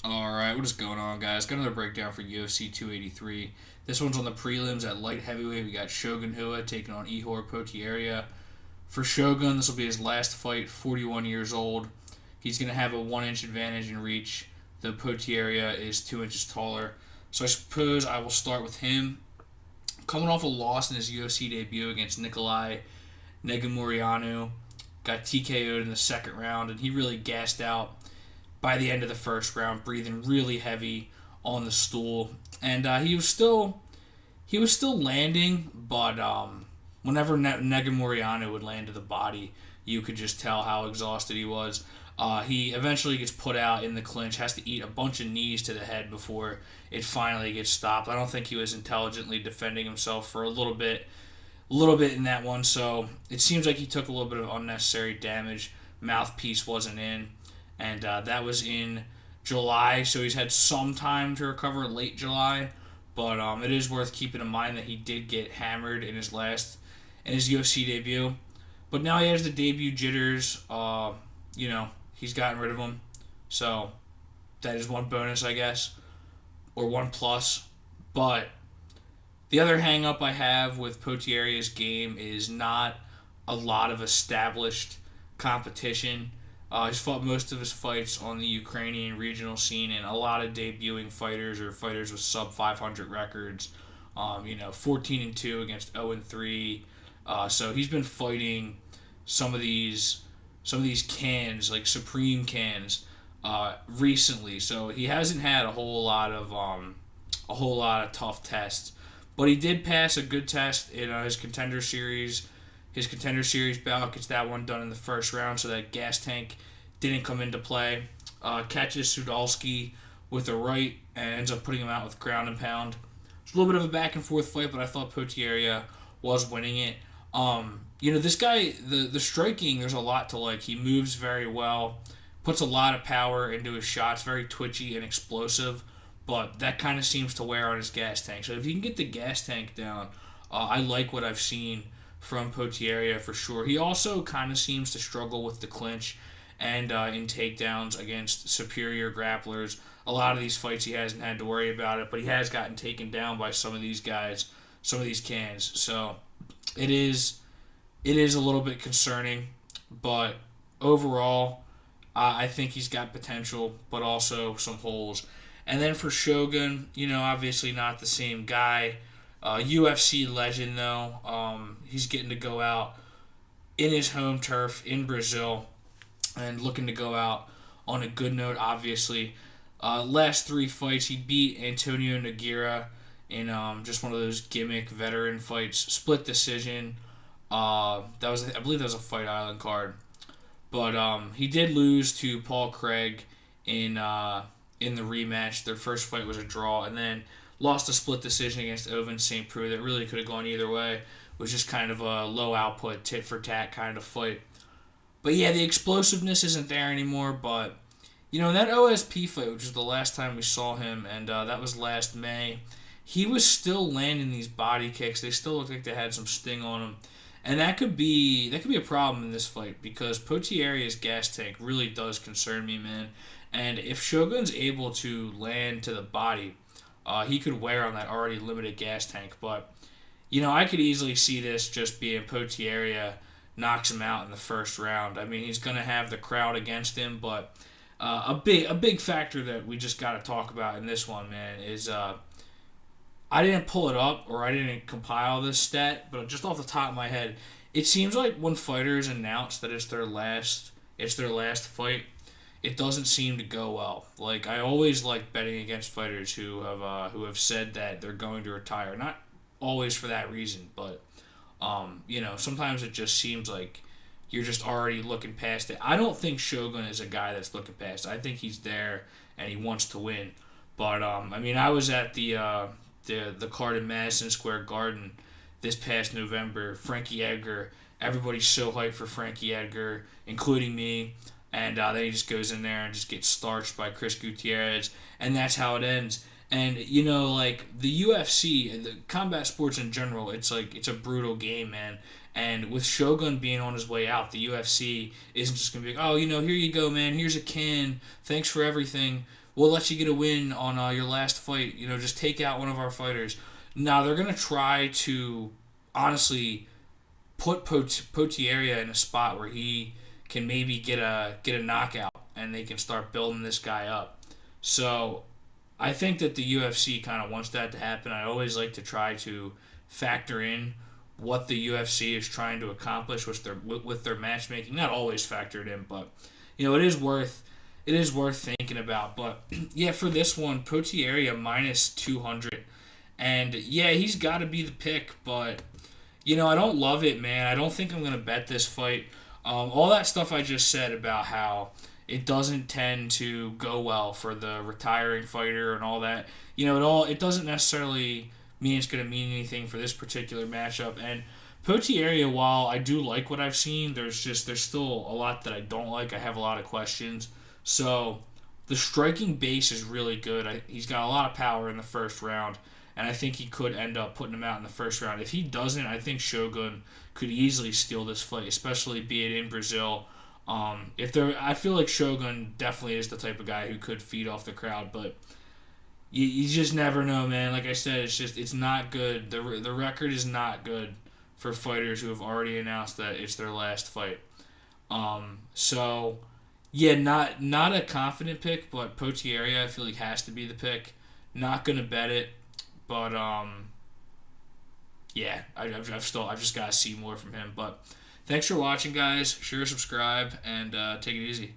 Alright, what is going on, guys? Got another breakdown for UFC 283. This one's on the prelims at light heavyweight. We got Shogun taking on Ihor Potieria. For Shogun, this will be his last fight, 41 years old. He's going to have a 1 inch advantage in reach. The Potieria is 2 inches taller. So I suppose I will start with him. Coming off a loss in his UFC debut against Nikolai Negumereanu. Got TKO'd in the second round, and he really gassed out by the end of the first round, breathing really heavy on the stool, and he was still landing, but whenever Negumereanu would land to the body, you could just tell how exhausted he was. He eventually gets put out in the clinch, has to eat a bunch of knees to the head before it finally gets stopped. I don't think he was intelligently defending himself for a little bit in that one, so it seems like he took a little bit of unnecessary damage. Mouthpiece wasn't in, and that was in July, so he's had some time to recover late July. But it is worth keeping in mind that he did get hammered in his UFC debut. But now he has the debut jitters. He's gotten rid of them, so that is one bonus, I guess, or one plus. But the other hang up I have with Potieria's game is not a lot of established competition. He's fought most of his fights on the Ukrainian regional scene, and a lot of debuting fighters or fighters with sub 500 records. 14-2 against 0-3. So he's been fighting some of these cans, like Supreme cans, recently. So he hasn't had a whole lot of tough tests, but he did pass a good test in his Contender Series. His Contender Series bout gets that one done in the first round, so that gas tank didn't come into play. Catches Sudalski with a right and ends up putting him out with ground and pound. It's a little bit of a back and forth fight, but I thought Potieria was winning it. This guy, the striking, there's a lot to like. He moves very well, puts a lot of power into his shots, very twitchy and explosive, but that kind of seems to wear on his gas tank. So if you can get the gas tank down, I like what I've seen from Potieria for sure. He also kind of seems to struggle with the clinch and in takedowns against superior grapplers. A lot of these fights he hasn't had to worry about it, but he has gotten taken down by some of these guys, some of these cans. So it is a little bit concerning, but overall, I think he's got potential, but also some holes. And then for Shogun, obviously not the same guy. UFC legend, though. He's getting to go out in his home turf in Brazil and looking to go out on a good note, obviously. Last three fights, he beat Antonio Nogueira in just one of those gimmick veteran fights. Split decision. I believe that was a Fight Island card. But he did lose to Paul Craig in the rematch. Their first fight was a draw, and then lost a split decision against Ovince St. Preux that really could have gone either way. It was just kind of a low output, tit for tat kind of fight. But yeah, the explosiveness isn't there anymore. But in that OSP fight, which was the last time we saw him, and that was last May, he was still landing these body kicks. They still looked like they had some sting on them. And that could be a problem in this fight because Potieria's gas tank really does concern me, man. And if Shogun's able to land to the body, he could wear on that already limited gas tank. But, I could easily see this just being Potieria knocks him out in the first round. I mean, he's going to have the crowd against him, but a big factor that we just got to talk about in this one, man, is I didn't pull it up or I didn't compile this stat, but just off the top of my head, it seems like when fighters announce that it's their last fight, it doesn't seem to go well. Like I always like betting against fighters who have said that they're going to retire. Not always for that reason, but sometimes it just seems like you're just already looking past it. I don't think Shogun is a guy that's looking past it. I think he's there and he wants to win. But I was at the card in Madison Square Garden this past November. Frankie Edgar, everybody's so hyped for Frankie Edgar, including me. And then he just goes in there and just gets starched by Chris Gutierrez, and that's how it ends. And like the UFC and the combat sports in general, it's a brutal game, man. And with Shogun being on his way out, the UFC isn't just gonna be like, oh, here you go, man. Here's a can. Thanks for everything. we'll let you get a win on your last fight. Just take out one of our fighters. Now they're gonna try to honestly put Potieria in a spot where he can maybe get a knockout, and they can start building this guy up. So I think that the UFC kind of wants that to happen. I always like to try to factor in what the UFC is trying to accomplish with their matchmaking. Not always factored in, but it is worth thinking about. But yeah, for this one, Potieria minus 200, and yeah, he's got to be the pick. But I don't love it, man. I don't think I'm gonna bet this fight. All that stuff I just said about how it doesn't tend to go well for the retiring fighter and all that. It doesn't necessarily mean it's going to mean anything for this particular matchup. And Potieria, while I do like what I've seen, there's still a lot that I don't like. I have a lot of questions. So the striking base is really good. He's got a lot of power in the first round, and I think he could end up putting him out in the first round. If he doesn't, I think Shogun could easily steal this fight, especially be it in Brazil. I feel like Shogun definitely is the type of guy who could feed off the crowd, but you just never know, man. Like I said, it's not good. The record is not good for fighters who have already announced that it's their last fight. So yeah, not a confident pick, but Potieria I feel like has to be the pick. Not gonna bet it, but yeah, I've just got to see more from him. But thanks for watching, guys. Sure, subscribe and take it easy.